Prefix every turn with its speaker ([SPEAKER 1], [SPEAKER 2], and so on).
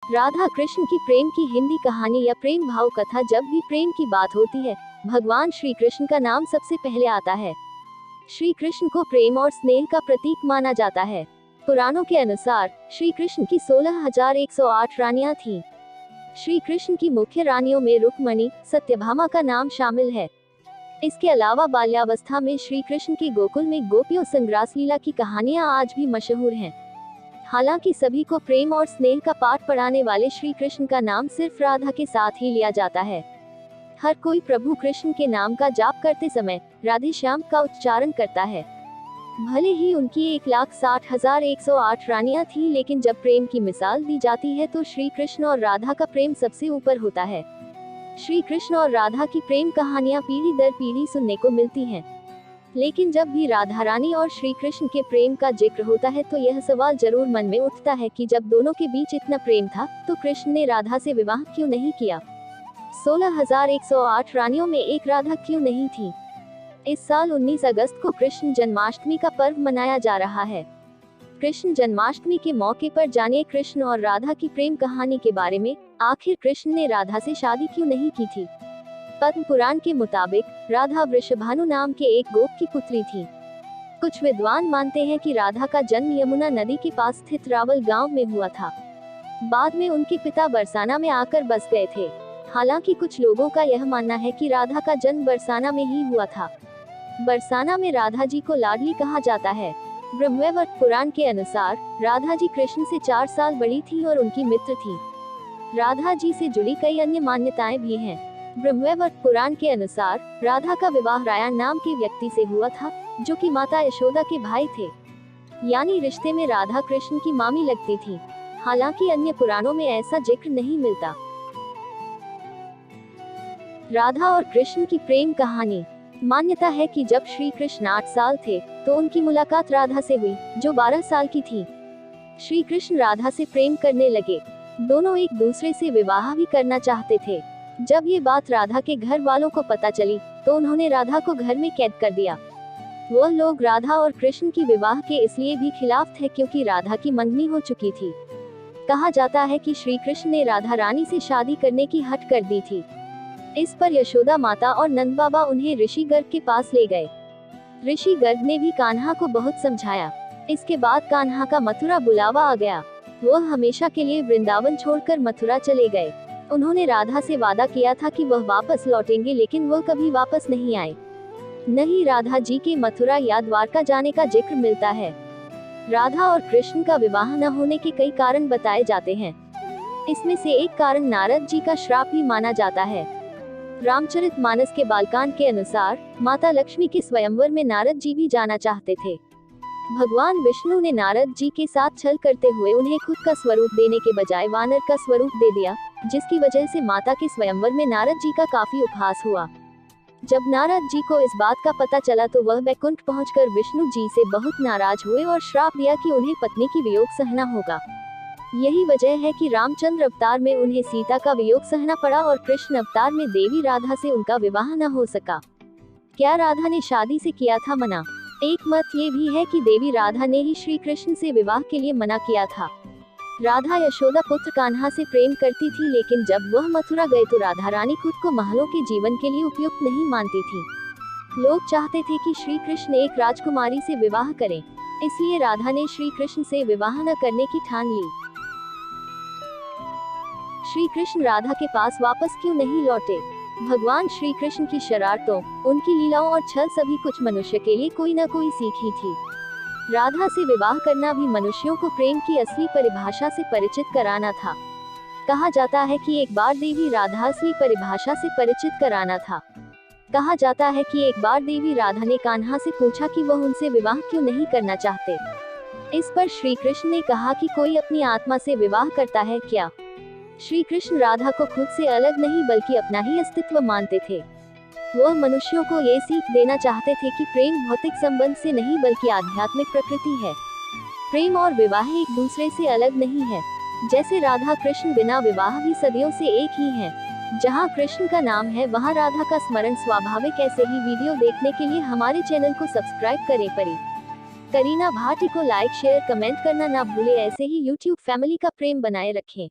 [SPEAKER 1] राधा कृष्ण की प्रेम की हिंदी कहानी या प्रेम भाव कथा। जब भी प्रेम की बात होती है, भगवान श्री कृष्ण का नाम सबसे पहले आता है। श्री कृष्ण को प्रेम और स्नेह का प्रतीक माना जाता है। पुराणों के अनुसार श्री कृष्ण की 16,108 रानियां थीं। श्री कृष्ण की मुख्य रानियों में रुक्मणी, सत्यभामा का नाम शामिल है। इसके अलावा बाल्यावस्था में श्री कृष्ण के गोकुल में गोपियों संग रासलीला की कहानियां आज भी मशहूर हैं। हालांकि सभी को प्रेम और स्नेह का पाठ पढ़ाने वाले श्री कृष्ण का नाम सिर्फ राधा के साथ ही लिया जाता है। हर कोई प्रभु कृष्ण के नाम का जाप करते समय राधे श्याम का उच्चारण करता है। भले ही उनकी 1,60,108 रानियां थीं, लेकिन जब प्रेम की मिसाल दी जाती है तो श्री कृष्ण और राधा का प्रेम सबसे ऊपर होता है। श्री कृष्ण और राधा की प्रेम कहानियां पीढ़ी दर पीढ़ी सुनने को मिलती हैं। लेकिन जब भी राधा रानी और श्री कृष्ण के प्रेम का जिक्र होता है तो यह सवाल जरूर मन में उठता है कि जब दोनों के बीच इतना प्रेम था तो कृष्ण ने राधा से विवाह क्यों नहीं किया। 16,108 रानियों में एक राधा क्यों नहीं थी। इस साल 19 अगस्त को कृष्ण जन्माष्टमी का पर्व मनाया जा रहा है। कृष्ण जन्माष्टमी के मौके पर जानिए कृष्ण और राधा की प्रेम कहानी के बारे में। आखिर कृष्ण ने राधा से शादी क्यों नहीं की थी। पद्म पुराण के मुताबिक राधा वृषभानु नाम के एक गोप की पुत्री थी। कुछ विद्वान मानते हैं कि राधा का जन्म यमुना नदी के पास स्थित रावल गांव में हुआ था। बाद में उनके पिता बरसाना में आकर बस गए थे। हालांकि कुछ लोगों का यह मानना है कि राधा का जन्म बरसाना में ही हुआ था। बरसाना में राधा जी को लाडली कहा जाता है। ब्रह्मवैवर्त पुराण के अनुसार राधा जी कृष्ण से 4 साल बड़ी थी और उनकी मित्र थी। राधा जी से जुड़ी कई अन्य मान्यताएं भी हैं। ब्रह्मवैवर्त पुराण के अनुसार राधा का विवाह रायण नाम के व्यक्ति से हुआ था, जो कि माता यशोदा के भाई थे, यानी रिश्ते में राधा कृष्ण की मामी लगती थी। हालांकि अन्य पुराणों में ऐसा जिक्र नहीं मिलता। राधा और कृष्ण की प्रेम कहानी। मान्यता है कि जब श्री कृष्ण 8 साल थे तो उनकी मुलाकात राधा से हुई, जो 12 साल की थी। श्री कृष्ण राधा से प्रेम करने लगे। दोनों एक दूसरे से विवाह भी करना चाहते थे। जब ये बात राधा के घर वालों को पता चली तो उन्होंने राधा को घर में कैद कर दिया। वह लोग राधा और कृष्ण की विवाह के इसलिए भी खिलाफ थे क्योंकि राधा की मंगनी हो चुकी थी। कहा जाता है कि श्री कृष्ण ने राधा रानी से शादी करने की हट कर दी थी। इस पर यशोदा माता और नंद बाबा उन्हें ऋषि गर्ग के पास ले गए। ऋषि गर्ग ने भी कान्हा को बहुत समझाया। इसके बाद कान्हा का मथुरा बुलावा आ गया। वह हमेशा के लिए वृंदावन छोड़कर मथुरा चले गए। उन्होंने राधा से वादा किया था कि वह वापस लौटेंगे, लेकिन वह कभी वापस नहीं आए। न ही राधा जी के मथुरा या द्वारका जाने का जिक्र मिलता है। राधा और कृष्ण का विवाह न होने के कई कारण बताए जाते हैं। इसमें से एक कारण नारद जी का श्राप भी माना जाता है। रामचरितमानस के बालकांड के अनुसार माता लक्ष्मी के स्वयंवर में नारद जी भी जाना चाहते थे। भगवान विष्णु ने नारद जी के साथ छल करते हुए उन्हें खुद का स्वरूप देने के बजाय वानर का स्वरूप दे दिया, जिसकी वजह से माता के स्वयंवर में नारद जी का काफी उपहास हुआ। जब नारद जी को इस बात का पता चला तो वह बैकुंठ पहुंचकर विष्णु जी से बहुत नाराज हुए और श्राप दिया कि उन्हें पत्नी की वियोग सहना होगा। यही वजह है कि रामचंद्र अवतार में उन्हें सीता का वियोग सहना पड़ा और कृष्ण अवतार में देवी राधा से उनका विवाह न हो सका। क्या राधा ने शादी से किया था मना? एक मत ये भी है कि देवी राधा ने ही श्री कृष्ण से विवाह के लिए मना किया था। राधा यशोदा पुत्र कान्हा से प्रेम करती थी, लेकिन जब वह मथुरा गए तो राधा रानी खुद को महलों के जीवन के लिए उपयुक्त नहीं मानती थी। लोग चाहते थे कि श्री कृष्ण एक राजकुमारी से विवाह करें, इसलिए राधा ने श्री कृष्ण से विवाह न करने की ठान ली। श्री कृष्ण राधा के पास वापस क्यों नहीं लौटे? भगवान श्री कृष्ण की शरारतों, उनकी लीलाओं और छल सभी कुछ मनुष्य के लिए कोई न कोई सीख ही थी। राधा से विवाह करना भी मनुष्यों को प्रेम की असली परिभाषा से परिचित कराना था। कहा जाता है कि एक बार देवी राधा असली परिभाषा से परिचित कराना था। कहा जाता है कि एक बार देवी राधा ने कान्हा से पूछा कि वह उनसे विवाह क्यों नहीं करना चाहते। इस पर श्री कृष्ण ने कहा कि कोई अपनी आत्मा से विवाह करता है क्या? श्री कृष्ण राधा को खुद से अलग नहीं बल्कि अपना ही अस्तित्व मानते थे। वह मनुष्यों को ये सीख देना चाहते थे कि प्रेम भौतिक संबंध से नहीं बल्कि आध्यात्मिक प्रकृति है। प्रेम और विवाह एक दूसरे से अलग नहीं है। जैसे राधा कृष्ण बिना विवाह भी सदियों से एक ही हैं। जहां कृष्ण का नाम है वहां राधा का स्मरण स्वाभाविक। ऐसे ही वीडियो देखने के लिए हमारे चैनल को सब्सक्राइब करें। करीना भाटी को लाइक शेयर कमेंट करना ना भूले। ऐसे ही यूट्यूब फैमिली का प्रेम बनाए रखें।